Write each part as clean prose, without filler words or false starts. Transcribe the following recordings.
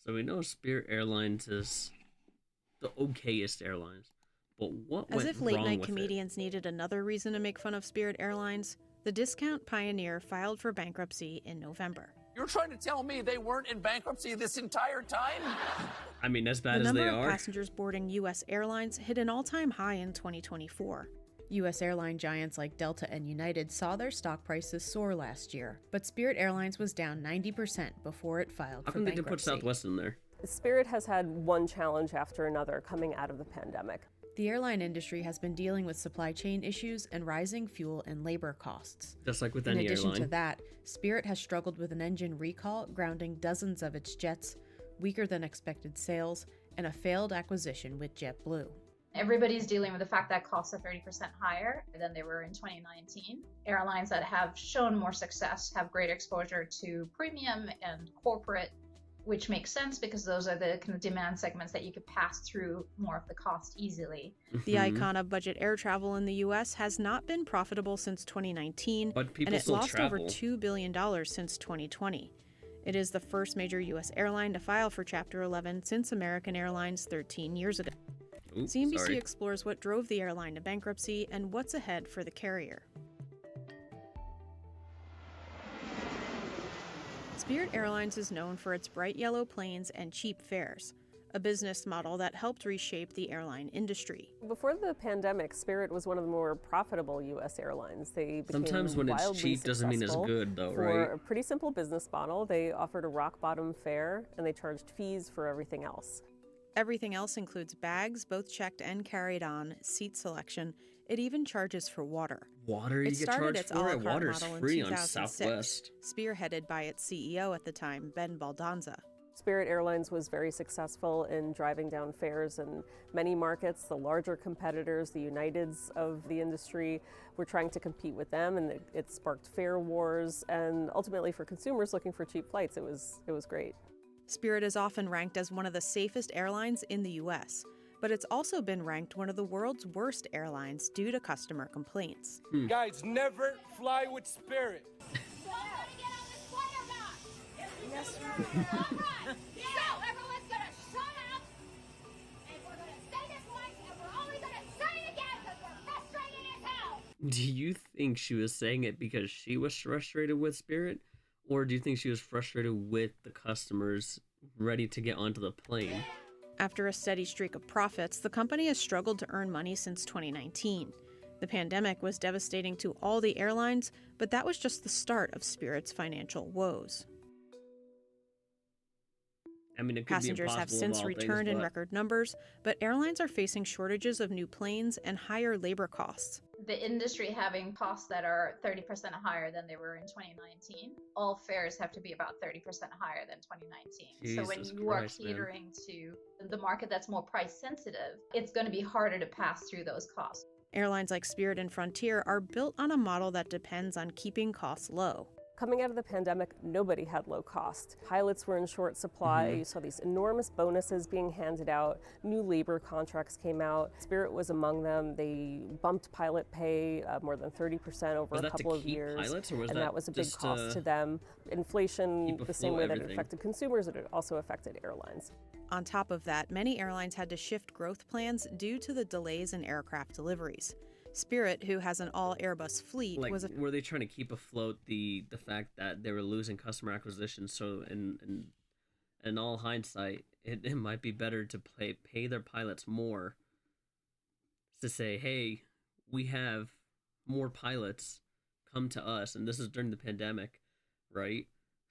So we know Spirit Airlines is the okayest airlines, but what As went if late wrong night with comedians needed another reason to make fun of Spirit Airlines, the discount pioneer filed for bankruptcy in November. You're trying to tell me they weren't in bankruptcy this entire time? I mean, as bad The as they number of are. passengers boarding U.S. airlines hit an all-time high in 2024. U.S. airline giants like Delta and United saw their stock prices soar last year, but Spirit Airlines was down 90% before it filed How for come they didn't put bankruptcy. Southwest in there? Spirit has had one challenge after another coming out of the pandemic. The airline industry has been dealing with supply chain issues and rising fuel and labor costs. Just like with In any addition airline. to that, Spirit has struggled with an engine recall, grounding dozens of its jets, weaker than expected sales, and a failed acquisition with JetBlue. Everybody's dealing with the fact that costs are 30% higher than they were in 2019. Airlines that have shown more success have greater exposure to premium and corporate, which makes sense because those are the kind of demand segments that you could pass through more of the cost easily. The icon of budget air travel in the U.S. has not been profitable since 2019, But people and it still lost travel. over $2 billion since 2020. It is the first major U.S. airline to file for Chapter 11 since American Airlines 13 years ago. Oops, CNBC sorry. explores what drove the airline to bankruptcy and what's ahead for the carrier. Spirit Airlines is known for its bright yellow planes and cheap fares, a business model that helped reshape the airline industry. Before the pandemic, Spirit was one of the more profitable U.S. airlines. They became Sometimes when it's wildly cheap doesn't mean it's successful good, though, for right? a pretty simple business model. They offered a rock-bottom fare, and they charged fees for everything else. Everything else includes bags, both checked and carried on, seat selection. It even charges for water. Water you It get started charged its a for la it. carte Water's model in free on 2006, Southwest. spearheaded by its CEO at the time, Ben Baldanza. Spirit Airlines was very successful in driving down fares in many markets. The larger competitors, the Uniteds of the industry, were trying to compete with them, and it sparked fare wars. And ultimately, for consumers looking for cheap flights, it was great. Spirit is often ranked as one of the safest airlines in the U.S., but it's also been ranked one of the world's worst airlines due to customer complaints. Guys, never fly with Spirit. Yes, all right. So everyone's gonna shut up, and we're gonna say this once, and we're only gonna say it again because we're frustrated as hell. Do you think she was saying it because she was frustrated with Spirit? Or do you think she was frustrated with the customers ready to get onto the plane? After a steady streak of profits, the company has struggled to earn money since 2019. The pandemic was devastating to all the airlines, but that was just the start of Spirit's financial woes. I mean, it could Passengers be have impossible since of all things, returned in but record numbers, but airlines are facing shortages of new planes and higher labor costs. The industry having costs that are 30% higher than they were in 2019, all fares have to be about 30% higher than 2019. So when Jesus you Christ, are man. catering to the market that's more price sensitive, it's going to be harder to pass through those costs. Airlines like Spirit and Frontier are built on a model that depends on keeping costs low. Coming out of the pandemic, nobody had low cost. Pilots were in short supply. You saw these enormous bonuses being handed out. New labor contracts came out. Spirit was among them. They bumped pilot pay more than 30% over Was a that to couple of keep years. pilots, or was and that was a big just cost to them. Inflation, keep the same afloat way that it everything? affected consumers, it also affected airlines. On top of that, many airlines had to shift growth plans due to the delays in aircraft deliveries. Spirit, who has an all-Airbus fleet, like, was were they trying to keep afloat the fact that they were losing customer acquisition? So, in all hindsight, it might be better to pay their pilots more. To say, hey, we have more pilots, come to us, and this is during the pandemic, right?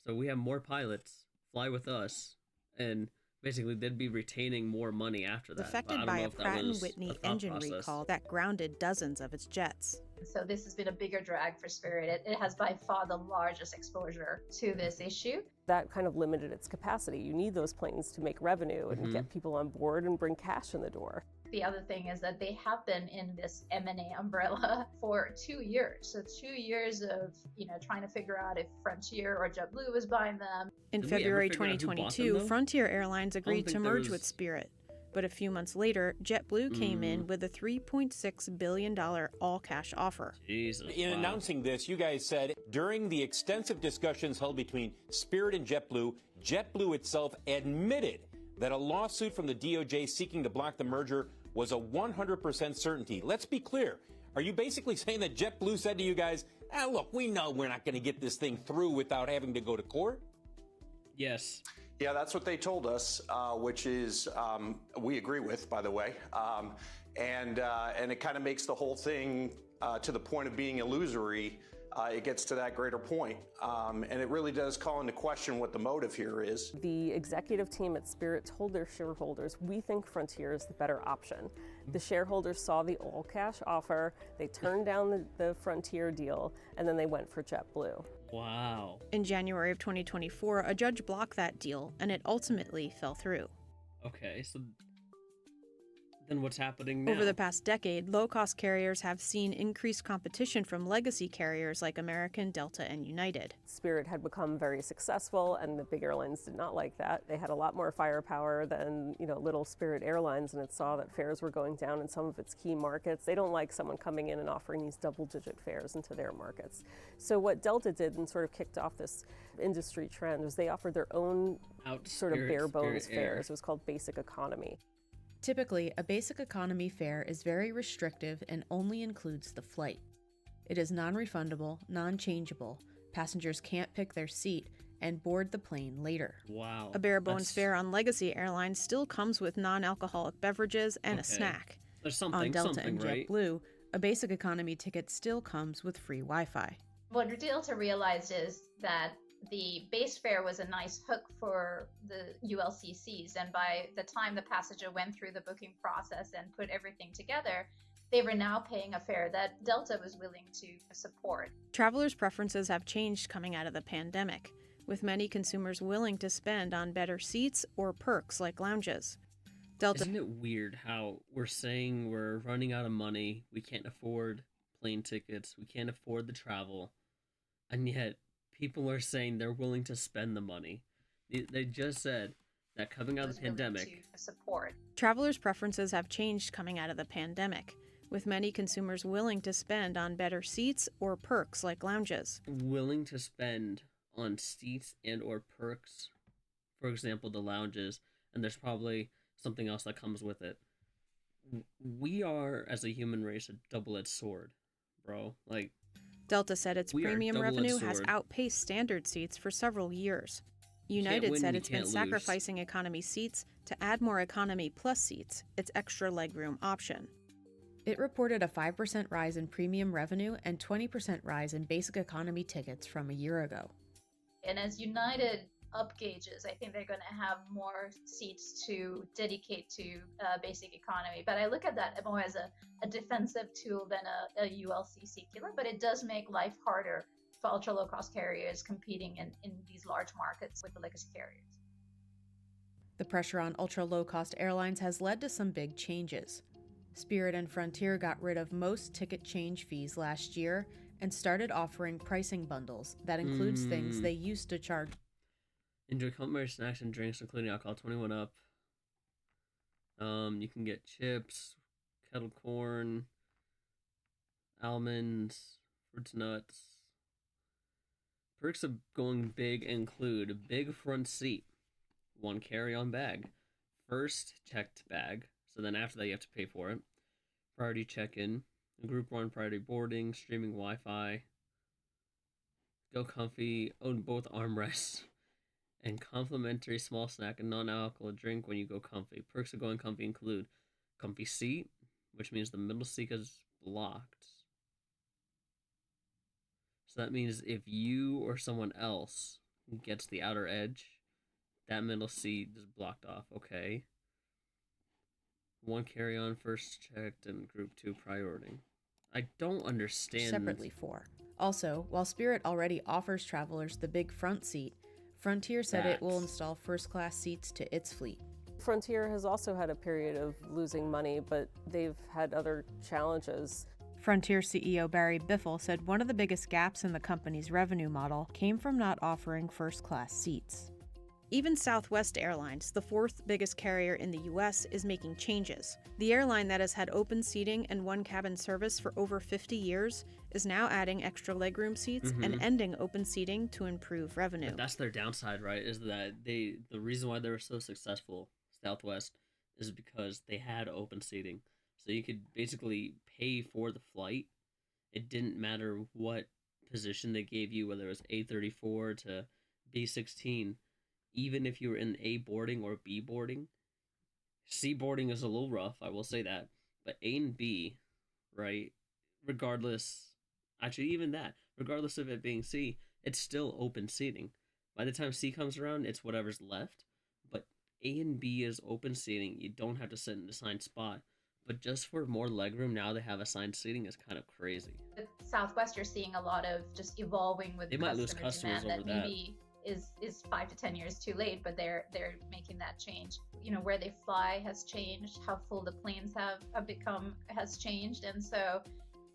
So we have more pilots, fly with us, and basically they'd be retaining more money after that. But I affected don't by know a if that Pratt & was Whitney a thought engine process. recall that grounded dozens of its jets. So this has been a bigger drag for Spirit. It has by far the largest exposure to this issue. That kind of limited its capacity. You need those planes to make revenue and get people on board and bring cash in the door. The other thing is that they have been in this M&A umbrella for 2 years. So 2 years of, trying to figure out if Frontier or JetBlue was buying them. In Did we ever February figure out who bought them, 2022, though? Frontier Airlines agreed to think there merge with was- Spirit. But a few months later, JetBlue came in with a $3.6 billion all-cash offer. Jesus. In wow. announcing this, you guys said during the extensive discussions held between Spirit and JetBlue, JetBlue itself admitted that a lawsuit from the DOJ seeking to block the merger was a 100% certainty. Let's be clear. Are you basically saying that JetBlue said to you guys, look, we know we're not going to get this thing through without having to go to court? Yes. Yeah, that's what they told us, which is we agree with, by the way. And it kind of makes the whole thing to the point of being illusory. It gets to that greater point. And it really does call into question what the motive here is. The executive team at Spirit told their shareholders, we think Frontier is the better option. The shareholders saw the all-cash offer, they turned down the Frontier deal, and then they went for JetBlue. Wow. In January of 2024, a judge blocked that deal, and it ultimately fell through. Okay, so then what's happening now? Over the past decade, low-cost carriers have seen increased competition from legacy carriers like American, Delta, and United. Spirit had become very successful, and the big airlines did not like that. They had a lot more firepower than, little Spirit Airlines, and it saw that fares were going down in some of its key markets. They don't like someone coming in and offering these double-digit fares into their markets. So what Delta did and sort of kicked off this industry trend was they offered their own sort of bare-bones fares. It was called Basic Economy. Typically, a basic economy fare is very restrictive and only includes the flight. It is non-refundable, non-changeable, passengers can't pick their seat, and board the plane later. Wow. A bare-bones fare on legacy airlines still comes with non-alcoholic beverages and a snack. There's something, on Delta and right? JetBlue, a basic economy ticket still comes with free Wi-Fi. What Delta realized is that the base fare was a nice hook for the ULCCs, and by the time the passenger went through the booking process and put everything together, they were now paying a fare that Delta was willing to support. Travelers' preferences have changed coming out of the pandemic, with many consumers willing to spend on better seats or perks like lounges. Delta. Isn't it weird how we're saying we're running out of money, we can't afford plane tickets, we can't afford the travel, and yet people are saying they're willing to spend the money. They just said that coming out of the pandemic, Travelers' preferences have changed coming out of the pandemic, with many consumers willing to spend on better seats or perks like lounges. willing to spend on seats and or perks, for example, the lounges, and there's probably something else that comes with it. We are, as a human race, a double-edged sword, bro. Like, Delta said its we are premium double-edged revenue has sword. outpaced standard seats for several years. can't United win, said you it's been can't lose. sacrificing economy seats to add more economy plus seats, its extra legroom option. It reported a 5% rise in premium revenue and 20% rise in basic economy tickets from a year ago. And as United upgauges, I think they're going to have more seats to dedicate to basic economy. But I look at that more as a defensive tool than a ULCC killer. But it does make life harder for ultra low cost carriers competing in these large markets with the legacy carriers. The pressure on ultra low cost airlines has led to some big changes. Spirit and Frontier got rid of most ticket change fees last year and started offering pricing bundles that includes things they used to charge. Enjoy complimentary snacks and drinks, including alcohol, 21 up. You can get chips, kettle corn, almonds, fruits, nuts. Perks of going big include a big front seat, one carry-on bag, first checked bag, so then after that you have to pay for it, priority check-in, group 1 priority boarding, streaming Wi-Fi, go comfy, own both armrests, and complimentary small snack and non-alcoholic drink when you go comfy. Perks of going comfy include comfy seat, which means the middle seat is blocked. So that means if you or someone else gets the outer edge, that middle seat is blocked off. Okay. One carry-on first checked and group 2 priority. I don't understand. Separately for. Also, while Spirit already offers travelers the big front seat, Frontier said it will install first-class seats to its fleet. Frontier has also had a period of losing money, but they've had other challenges. Frontier CEO Barry Biffle said one of the biggest gaps in the company's revenue model came from not offering first-class seats. Even Southwest Airlines, the fourth biggest carrier in the US, is making changes. The airline that has had open seating and one-cabin service for over 50 years is now adding extra legroom seats and ending open seating to improve revenue. But that's their downside, right? Is that the reason why they were so successful, Southwest, is because they had open seating. So you could basically pay for the flight. It didn't matter what position they gave you, whether it was A34 to B16. Even if you were in A boarding or B boarding, C boarding is a little rough, I will say that. But A and B, right, regardless, actually, even that, regardless of it being C, it's still open seating. By the time C comes around, it's whatever's left. But A and B is open seating. You don't have to sit in an assigned spot. But just for more legroom, now they have assigned seating is kind of crazy. With Southwest, you're seeing a lot of just evolving with They might lose customers demand over that that. maybe is 5 to 10 years too late, but they're making that change. You know, where they fly has changed, how full the planes have become has changed, and so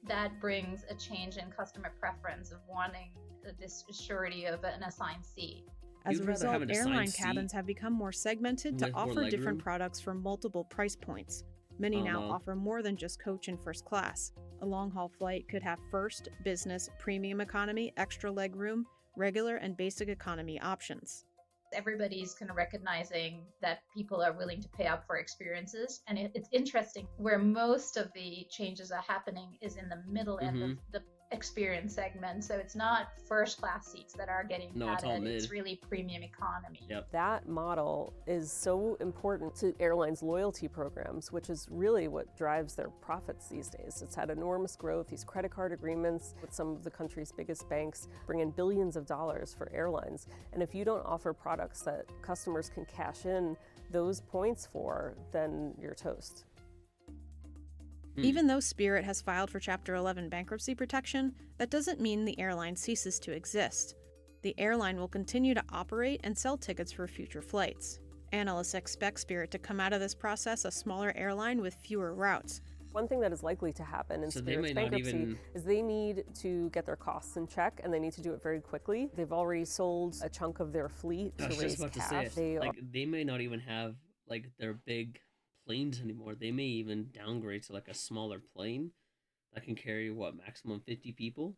that brings a change in customer preference of wanting this surety of an assigned seat. As You'd a rather have result, an assigned airline seat cabins have become more segmented to with more offer different legroom? products for multiple price points. Many Oh, now no. offer more than just coach and first class. A long-haul flight could have first, business, premium economy, extra legroom, regular, and basic economy options. Everybody's kind of recognizing that people are willing to pay up for experiences. And it's interesting where most of the changes are happening is in the middle end of the experience segment. So it's not first class seats that are getting No, it's all added. mid. It's really premium economy. Yep. That model is so important to airlines' loyalty programs, which is really what drives their profits these days. It's had enormous growth. These credit card agreements with some of the country's biggest banks bring in billions of dollars for airlines. And if you don't offer products that customers can cash in those points for, then you're toast. Even though Spirit has filed for Chapter 11 bankruptcy protection, that doesn't mean the airline ceases to exist. The airline will continue to operate and sell tickets for future flights. Analysts expect Spirit to come out of this process a smaller airline with fewer routes. One thing that is likely to happen in So they Spirit's may not bankruptcy even- is they need to get their costs in check, and they need to do it very quickly. They've already sold a chunk of their fleet I to was raise just about cash. to say it. They may not even have their big planes anymore. They may even downgrade to a smaller plane that can carry maximum 50 people.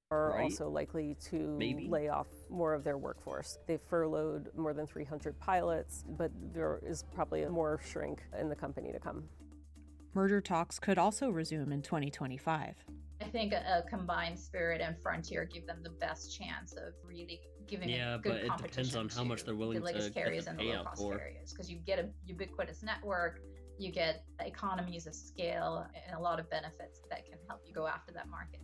Are right? also likely to Maybe. lay off more of their workforce. They've furloughed more than 300 pilots, but there is probably more shrink in the company to come. Merger talks could also resume in 2025. I think a combined Spirit and Frontier give them the best chance of really giving Yeah, a good but it competition depends on how much to they're willing the legacy to get carriers the and the payout low-cost for. carriers, because you get a ubiquitous network, you get economies of scale, and a lot of benefits that can help you go after that market.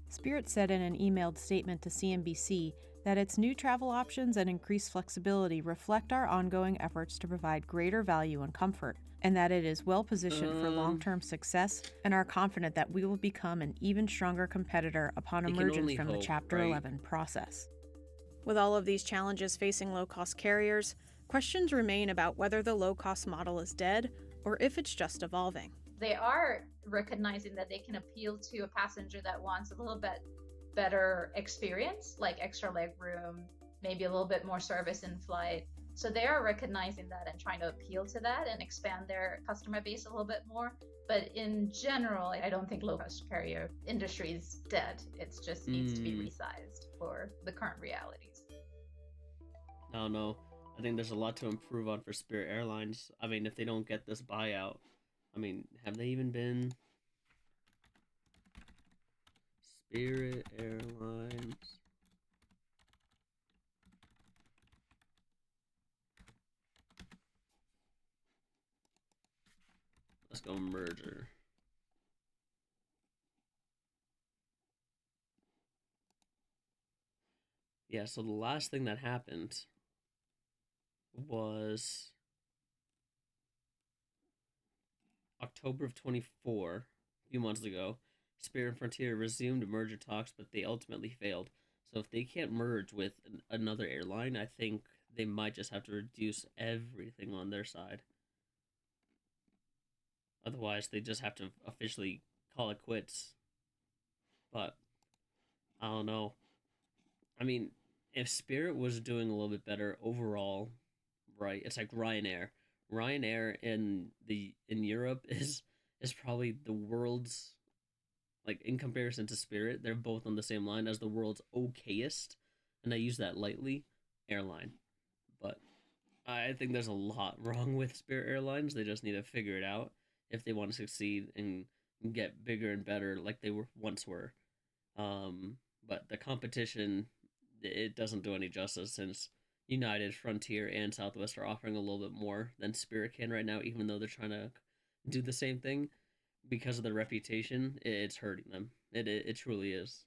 Spirit said in an emailed statement to CNBC that its new travel options and increased flexibility reflect our ongoing efforts to provide greater value and comfort, and that it is well positioned for long-term success, and are confident that we will become an even stronger competitor upon We can emergence only from the hope, Chapter right? 11 process. With all of these challenges facing low-cost carriers, questions remain about whether the low-cost model is dead or if it's just evolving. They are recognizing that they can appeal to a passenger that wants a little bit better experience, like extra leg room, maybe a little bit more service in flight. So they are recognizing that and trying to appeal to that and expand their customer base a little bit more. But in general, I don't think low-cost carrier industry is dead. It just needs to be resized for the current realities. No. I think there's a lot to improve on for Spirit Airlines. I mean, if they don't get this buyout, have they even been Spirit Airlines? Let's go merger. Yeah, so the last thing that happened was October of 24, a few months ago. Spirit and Frontier resumed merger talks, but they ultimately failed. So if they can't merge with another airline, I think they might just have to reduce everything on their side. Otherwise, they just have to officially call it quits. But I don't know. if Spirit was doing a little bit better overall, right? It's like Ryanair. Ryanair in Europe is probably the world's, like, in comparison to Spirit, they're both on the same line as the world's okayest, and I use that lightly, airline. But I think there's a lot wrong with Spirit Airlines. They just need to figure it out if they want to succeed and get bigger and better like they once were. But the competition, it doesn't do any justice, since United, Frontier, and Southwest are offering a little bit more than Spirit can right now, even though they're trying to do the same thing. Because of their reputation, it's hurting them. It truly is.